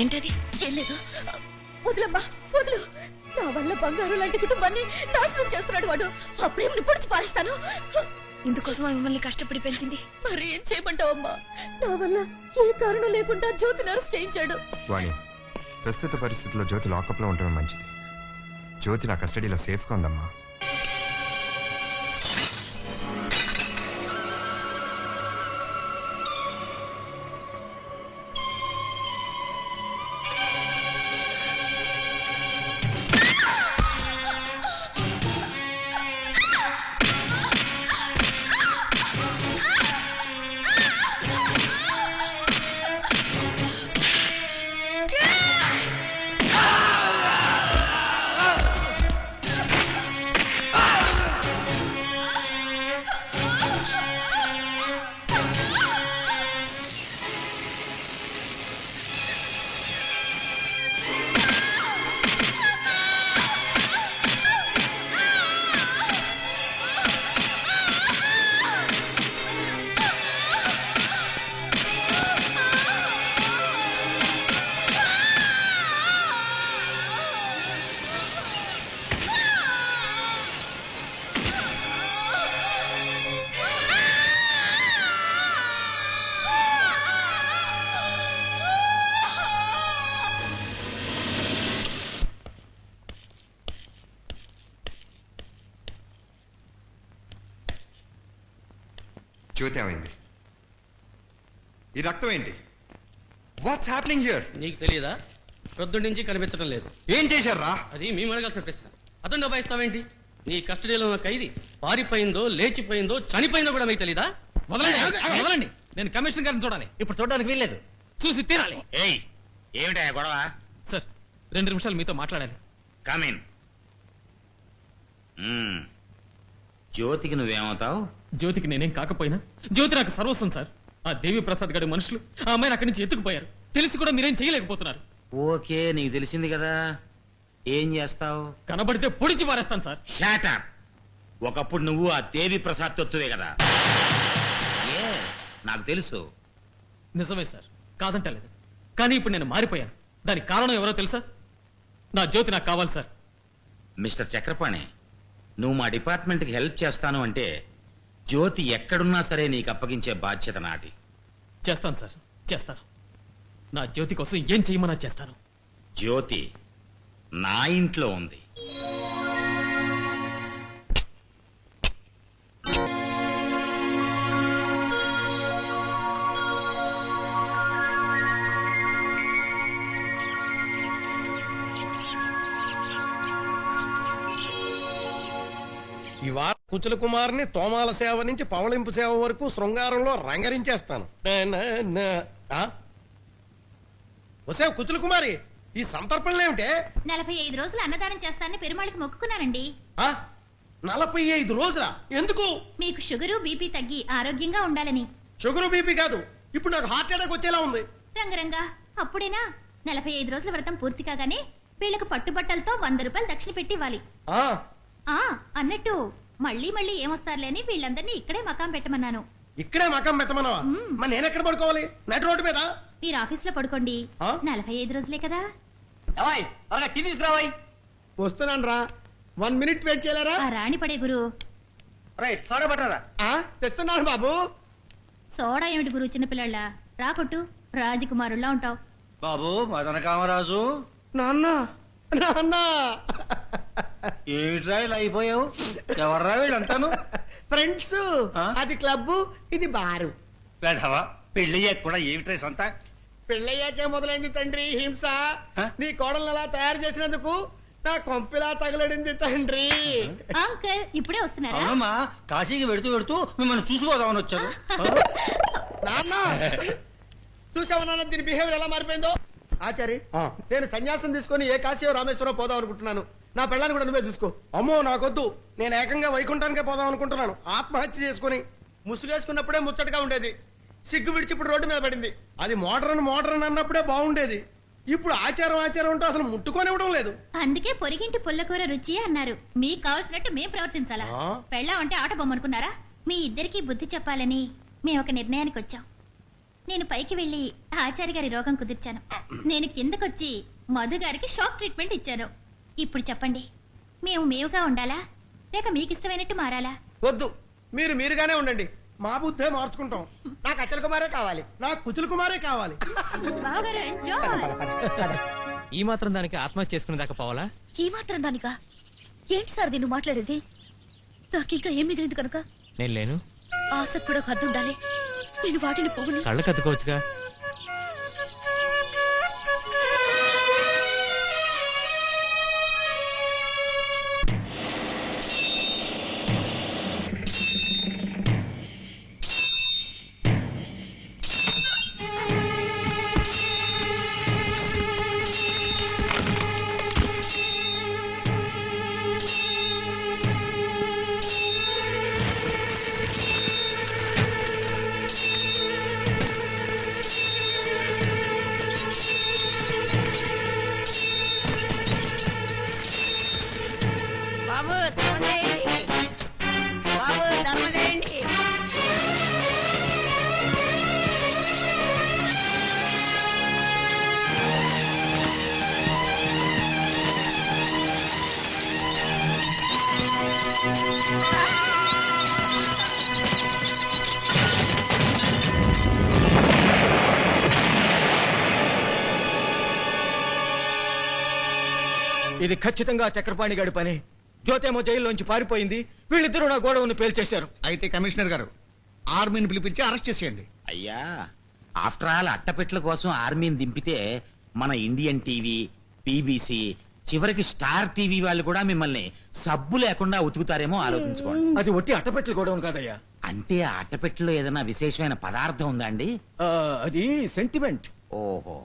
ఏంటది? ఏం లేదు, వదిలమ్మా వదులు. నా వల్ల బంగారు లాంటి కుటుంబాన్ని నాశనం చేస్తున్నాడు వాడు. ఆ ప్రేమను పొడిచి పారేస్తాను. ఇందుకోసం మిమ్మల్ని కష్టపడి పెంచింది. మరి ఏం చేయమంటావమ్మా? నా వల్ల ఏ కారణం లేకుండా జ్యోతిని అరెస్ట్ చేయించాడు. వాణి, ప్రస్తుత పరిస్థితుల్లో జ్యోతి లాకప్ లో ఉండడం మంచిది. జ్యోతి నా కస్టడీలో సేఫ్ గా ఉందమ్మా. జ్యోతి ఏమైంది? ఈ రక్తం ఏంటి? What's happening here? నీకు తెలియదా? ప్రొద్దు నుంచి కనిపించడం లేదు. ఏం చేశారా? అది మేము అడగాల్సిన ప్రశ్న. అతను దబాయిస్తావేంటి? నీ కస్టడీలో ఉన్న ఖైదీ పారిపోయిందో, లేచిపోయిందో, చనిపోయిందో కూడా మీకు తెలీదా? వదలండి. నేను కమిషనర్ గారిని చూడాలి. ఇప్పుడు చూడడానికి వీల్లేదు. చూసి తీరాలి. ఏయ్, ఏమిటా గొడవ? సార్, 2 నిమిషాలు మీతో మాట్లాడాలి. కమిన్. జ్యోతికి నువ్వేమవుతావు? జ్యోతికి నేనేం కాకపోయినా జ్యోతి నాకు సర్వస్వం సార్. ఆ దేవి ప్రసాద్ గడి మనుషులు ఆ అమ్మాయిని అక్కడి నుంచి ఎత్తుకుపోయారు. తెలిసి కూడా మీరేం చేయలేకపోతున్నారు. ఓకే, నీకు తెలిసింది కదా. ఏం చేస్తావు? కనబడితే పొడిచి పారేస్తాను సార్. షాటప్. ఒకప్పుడు నువ్వు ఆ దేవి ప్రసాద్ తొత్తువే కదా. Yes, నాకు తెలుసు. నిజమే సార్, కాదంటలేదు. కానీ ఇప్పుడు నేను మారిపోయాను. దానికి కారణం ఎవరో తెలుసా? నా జ్యోతి నాకు కావాలి సార్. మిస్టర్ చక్రపాణి, నువ్వు మా డిపార్ట్మెంట్కి హెల్ప్ చేస్తాను అంటే జ్యోతి ఎక్కడున్నా సరే నీకు అప్పగించే బాధ్యత నాది. చేస్తాను సార్, చేస్తాను. నా జ్యోతి కోసం ఏం చేయమన్నా చేస్తాను. జ్యోతి నా ఇంట్లో ఉంది. ఈ వారం కుచల కుమార్ని తోమాల సేవ నుంచి పవళింపు సేవ వరకు శృంగారంలో రంగరించేస్తాను. వసే కుచల కుమారి, ఈ సంతర్పణలేమిటే? 45 రోజులు అన్నదానం చేస్తానని పెరుమాళికి మొక్కుకున్నానండి. 45 రోజులా? ఎందుకు? మీకు షుగరు బీపీ తగ్గి ఆరోగ్యంగా ఉండాలని. షుగరు బీపీ కాదు, ఇప్పుడు నాకు హార్ట్ అటాక్ వచ్చేలా ఉంది. రంగరంగా, అప్పుడేనా? 45 రోజుల వ్రతం పూర్తి కాగానే వీళ్లకు పట్టుబట్టలతో 100 రూపాయలు దక్షిణ పెట్టి ఇవ్వాలి. అన్నట్టు మళ్ళీ మళ్ళీ ఏమొస్తారులే అని వీళ్ళందరినీ ఇక్కడే మకాం పెట్టమన్నాను. ఇక్కడే మకాం పెట్టమన్నావా? మరి నేను ఎక్కడ పడుకోవాలి? నటి రోడ్డు మీద? మీరు ఆఫీస్ లో పడుకోండి. 45 రోజులే కదా. వస్తున్నాను రా. 1 మినిట్ వెయిట్ చేయలేరా? ఆ రాణి పడే గురు. తెస్తున్నాను బాబు. సోడా ఏమిటి గురు, చిన్నపిల్లళ్ళ రాకొట్టు. రాజకుమారుల్లా ఉంటావు బాబు. మదన కామరాజు. నాన్న నాన్న, ఏమిట్రా ఇలా అయిపోయావు? ఎవర్రా వీళ్ళంతాను? ఫ్రెండ్స్. అది క్లబ్, ఇది బారు. పెళ్లి కూడా ఏమిట్రా సంత? పెళ్ళయ్యాకే మొదలైంది తండ్రి హింస. నీ కోడల్ని అలా తయారు చేసినందుకు నా కొంపిలా తగలడింది తండ్రి. అంకుల్ ఇప్పుడే వస్తున్నారా? అవునమ్మా, కాశీకి వెడుతూ వెడుతూ మిమ్మల్ని చూసిపోదామని వచ్చాను. నాన్న, చూసావా నాన్న దీని బిహేవియర్ ఎలా మారిపోయిందో? ఆచారి, నేను సన్యాసం తీసుకుని ఏ కాశీయో రామేశ్వరం పోదాం అనుకుంటున్నాను. నా పెళ్ళాన్ని కూడా నువ్వే చూసుకో. అమ్మో నాకొద్దు, నేను ఏకంగా వైకుంఠానికే పోదాం అనుకుంటున్నాను. ఆత్మహత్య చేసుకుని ముసుగేసుకున్నప్పుడే ముచ్చటగా ఉండేది. సిగ్గు విడిచి ఇప్పుడు రోడ్డు మీద పడింది. అది మోడర్న్ అన్నప్పుడే బాగుండేది. ఇప్పుడు ఆచారం అంటూ అసలు ముట్టుకోనివ్వడం లేదు. అందుకే పొరిగింటి పుల్లకూర రుచి అన్నారు. మీకు కావలసినట్టు మేం ప్రవర్తించాలా? పెళ్ళాం అంటే ఆట బొమ్మనుకున్నారా? మీ ఇద్దరికి బుద్ధి చెప్పాలని మేము ఒక నిర్ణయానికి వచ్చాం. నేను పైకి వెళ్లి ఆచార్య గారి రోగం కుదిర్చాను. నేను కిందకొచ్చి మధు గారికి షాక్ ట్రీట్మెంట్ ఇచ్చాను. ఇప్పుడు చెప్పండి, మేముగా ఉండాలా లేక మీకు ఇష్టమైనట్టు మారాలా? వద్దు, మీరు మీరుగానే ఉండండి. మా బుద్ధే మార్చుకుంటాం. నాకు అచల్ కుమారే కావాలి. నాకు కుచల్ కుమారే కావాలి. బావగారు ఎంజాయ్. ఈ మాత్రం దానికి ఆత్మహత్య చేసుకునే దాకా పోవాలా? ఈ మాత్రం దానికా? ఏంటి సార్ దీన్ని మాట్లాడేది? నాకింకా ఏం మిగిలింది కనుక? నేను లేను. ఆశకు కూడా హద్దు ఉండాలి. నేను వాటిని పొగులు. కళ్ళకు అద్దుకోవచ్చుగా. ఇది ఖచ్చితంగా చక్రపాణి గారి పని. జ్యోతేమో జైల్లోంచి పారిపోయింది, వీళ్ళిద్దరూ నా గోడవును పేల్చేశారు. అయితే కమిషనర్ గారు ఆర్మీని పిలిపించి అరెస్ట్ చేసేయండి. అయ్యా, ఆఫ్టర్ ఆల్ అట్టపెట్ల కోసం ఆర్మీని దింపితే మన ఇండియన్ టీవీ, బీబీసీ, చివరికి స్టార్ టీవీ వాళ్ళు కూడా మిమ్మల్ని సబ్బు లేకుండా ఉతుకుతారేమో ఆలోచించుకోండి. అది ఒట్టి అట్టపెట్ల గోడౌన్ కాదయ్యా. అంటే ఆ అట్టపెట్టెలో ఏదైనా విశేషమైన పదార్థం ఉందా అండి? అది సెంటిమెంట్. ఓహో,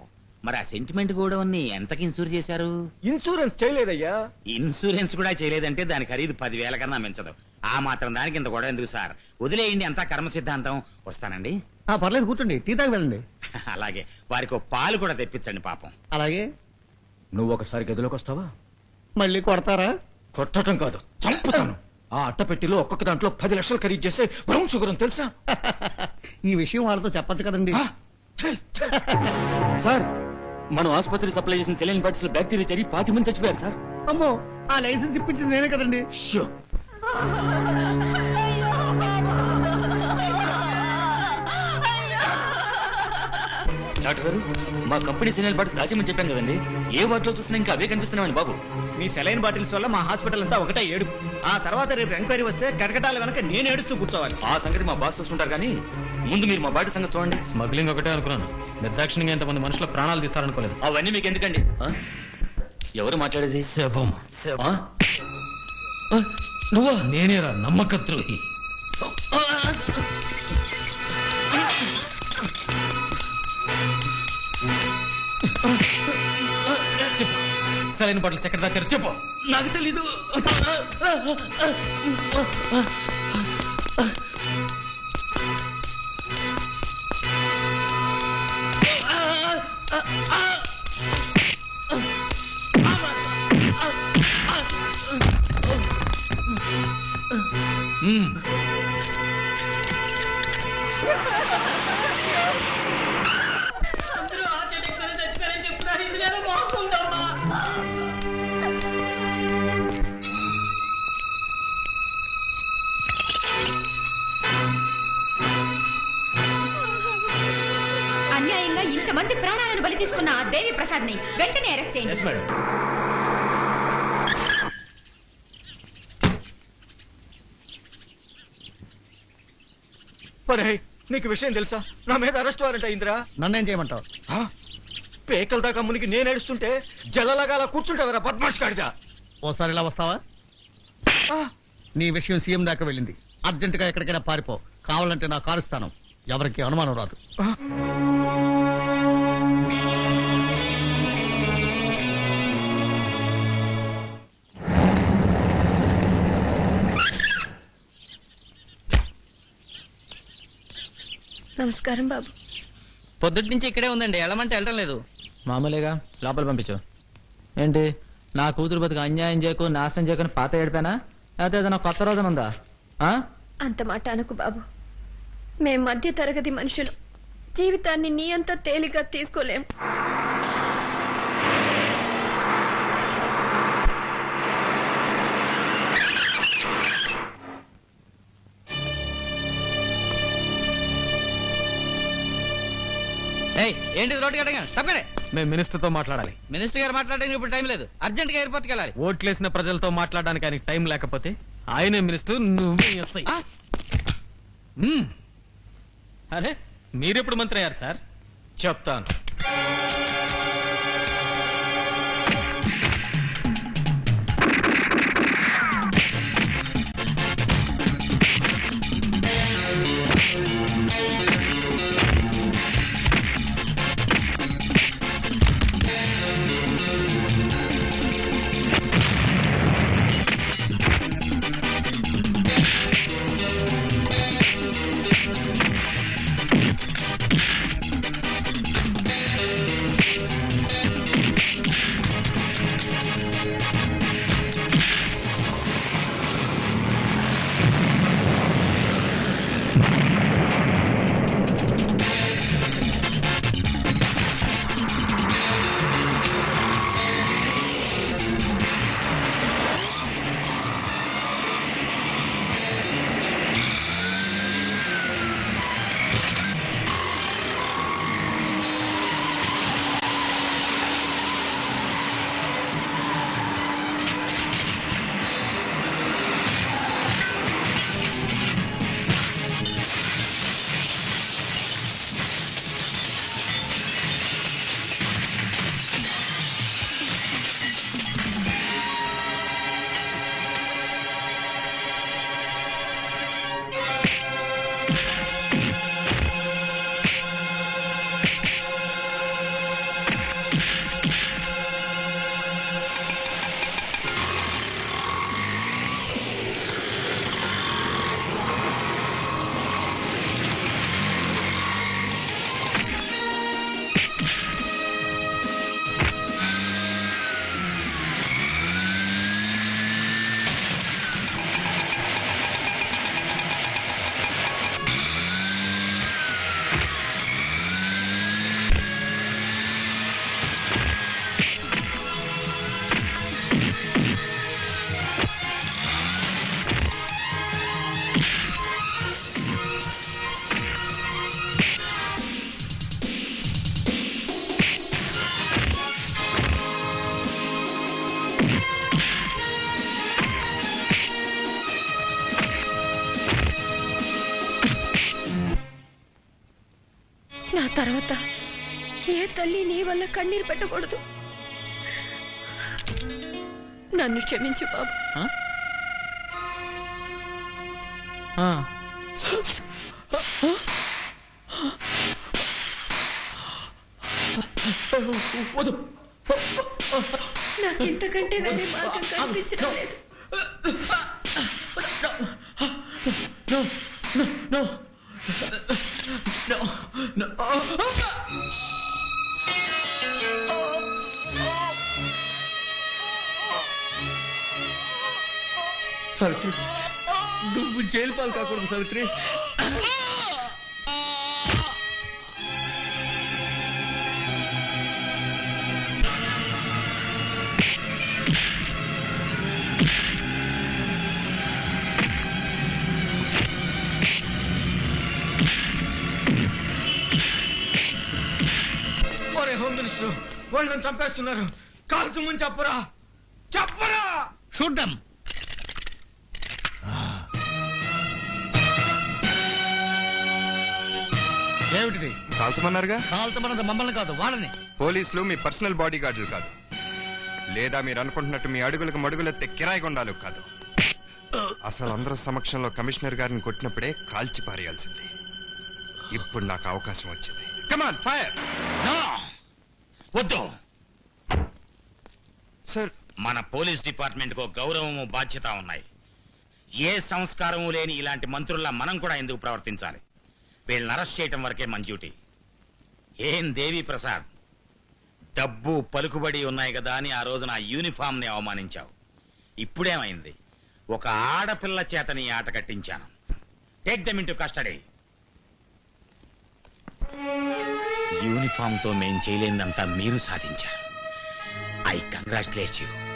మరి ఆ సెంటిమెంట్ కూడా ఎంతకి ఇన్సూర్ చేశారు? ఇన్సూరెన్స్ చేయలేదయ్యా. ఇన్సూరెన్స్ కూడా చేయలేదంటే దాని ఖరీదు 10,000 కన్నా మించదు. ఆ మాత్రం దానికి ఇంత గొడవ ఎందుకు సార్? వదిలేయండి, అంతా కర్మ సిద్ధాంతం. వస్తానండి. పర్లేదు, కూర్చోండి, టీ తాగి వెళ్ళండి. అలాగే, వారికి పాలు కూడా తెప్పించండి పాపం. అలాగే. నువ్వు ఒకసారి గదిలోకి వస్తావా? మళ్ళీ కొడతారా? కొట్టడం కాదు, చంపుతాను. ఆ అట్టపెట్టిలో ఒక్కొక్క దాంట్లో 10 లక్షలు ఖరీదు చేసే బ్రౌన్ షుగర్ అని తెలుసా? ఈ విషయం వాళ్ళతో చెప్పచ్చు కదండి. సార్, మనం ఆసుపత్రి సప్లై చేసిన సెలైన్ బాటిల్స్ బ్యాక్టీరియా చేరి 5 మంది చచ్చిపోయారు సార్. అమ్మో, ఆ లైసెన్స్ ఇప్పించింది నేనే కదండి. షో. డాక్టర్ గారు, మా కంపెనీ సెలైన్ బాటిల్స్ దాచేమని చెప్పాను కదండి. ఏ వాటిలో చూసినా ఇంకా అవే కనిపిస్తున్నామండి బాబు. మీ సెలైన్ బాటిల్స్ వల్ల మా హాస్పిటల్ అంతా ఒకటే ఏడుపు. ఆ తర్వాత రేపు ఎంక్వైరీ వస్తే కటకటాల వెనక నేను ఏడుస్తూ కూర్చోవాలి. ఆ సంగతి మా బాస్ చూస్తుంటారు కానీ ముందు మీరు మా బాటిల్ సంగతి చూడండి. స్మగ్లింగ్ ఒకటే అనుకున్నాను, నిర్దాక్షిణ్యంగా ఎంతమంది మనుషుల ప్రాణాలు తీస్తారనుకోలేదు. అవన్నీ మీకు ఎందుకండి? ఎవరు మాట్లాడేది? శవం. నువ్వా? నేనేరా నమ్మకద్రోహి. చెప్పు, సరైన బాటలు చక్కెర దాచారు చెప్పు. నాకు తెలీదు. అన్యాయంగా ఇంతమంది ప్రాణాలను బలి తీసుకున్న ఆ దేవి ప్రసాద్ ని వెంటనే అరెస్ట్ చేయండి. నీకు విషయం తెలుసా? నా మీద అరెస్ట్ వారెంట్ అయిందిరా. నన్నేం చేయమంటావు? పేకల దాకా మునికి నేను ఏడుస్తుంటే జల్లలాగా అలా కూర్చుంటావరా బద్మాష్ కాడిగా. ఓసారి ఇలా వస్తావా? నీ విషయం సీఎం దాకా వెళ్ళింది. అర్జెంటుగా ఎక్కడికైనా పారిపో. కావాలంటే నా కారు ఇస్తాను, ఎవరికి అనుమానం రాదు. నమస్కారం బాబు. పొద్దుటి నుంచి ఇక్కడే ఉందండి, వెళ్ళమంటే వెళ్ళడం లేదు. మామూలుగా లోపల పంపించు. ఏంటి, నా కూతురు బతుకు అన్యాయం చేయకు, నాశనం చేయకుని పాత ఏడిపోయినా, లేకపోతే ఏదైనా కొత్త రోజున ఉందా? అంత మాట అనుకు బాబు. మేం మధ్య తరగతి మనుషులు, జీవితాన్ని నీ అంత తేలిగ్గా తీసుకోలేం. ఏంటి రోడ్డు కట్టగా తప్పనే. మేము మినిస్టర్ తో మాట్లాడాలి. మినిస్టర్ గారు మాట్లాడడానికి ఇప్పుడు టైం లేదు. అర్జెంట్ గా ఎయిర్పోర్ట్కి వెళ్ళాలి. ఓట్లేసిన ప్రజలతో మాట్లాడడానికి ఆయనకి టైం లేకపోతే ఆయనే మినిస్టర్, నువ్వే ఎస్ఐ. అరే మీరెప్పుడు మంత్రి అయ్యారు సార్? చెప్తాను. నా తర్వాత ఏ తల్లి నీ వల్ల కన్నీరు పెట్టకూడదు. నన్ను క్షమించు బాబు. నాకు ఇంతకంటే వేరే మార్గం కనిపించడం లేదు. సావిత్రి, నువ్వు జైలు పాలు కాకూడదు సావిత్రి. హోమ్ మినిస్టర్ వాళ్ళని చంపేస్తున్నారు. కాల్చు ముందు చెప్పరా, చెప్పరా. చూడ్డం ఏమిటిది? కాల్చమన్నారుగా. కాల్తమన్నది మమ్మల్ని కాదు, వాళ్ళని. పోలీసులు మీ పర్సనల్ బాడీ గార్డులు కాదు, లేదా మీరు అనుకుంటున్నట్టు మీ అడుగులకు మడుగులెత్తే కిరాయి గుండాలు కాదు. అసలు అందరూ సమక్షంలో కమిషనర్ గారిని కొట్టినప్పుడే కాల్చి పారేయాల్సింది. ఇప్పుడు నాకు అవకాశం వచ్చింది. కమాన్ ఫైర్. వద్దు సార్, మన పోలీస్ డిపార్ట్మెంట్ కు గౌరవము బాధ్యత ఉన్నాయి. ఏ సంస్కారము లేని ఇలాంటి మంత్రుల్లా మనం కూడా ఎందుకు ప్రవర్తించాలి? వీళ్ళని అరెస్ట్ చేయటం వరకే మన డ్యూటీ. ఏం దేవి ప్రసాద్, డబ్బు పలుకుబడి ఉన్నాయి కదా అని ఆ రోజు నా యూనిఫామ్ ని అవమానించావు. ఇప్పుడేమైంది? ఒక ఆడపిల్ల చేతని ఆట కట్టించాను. Take them into custody. Uniform తో మేం చేయలేదంతా మీరు సాధించారు. I congratulate you.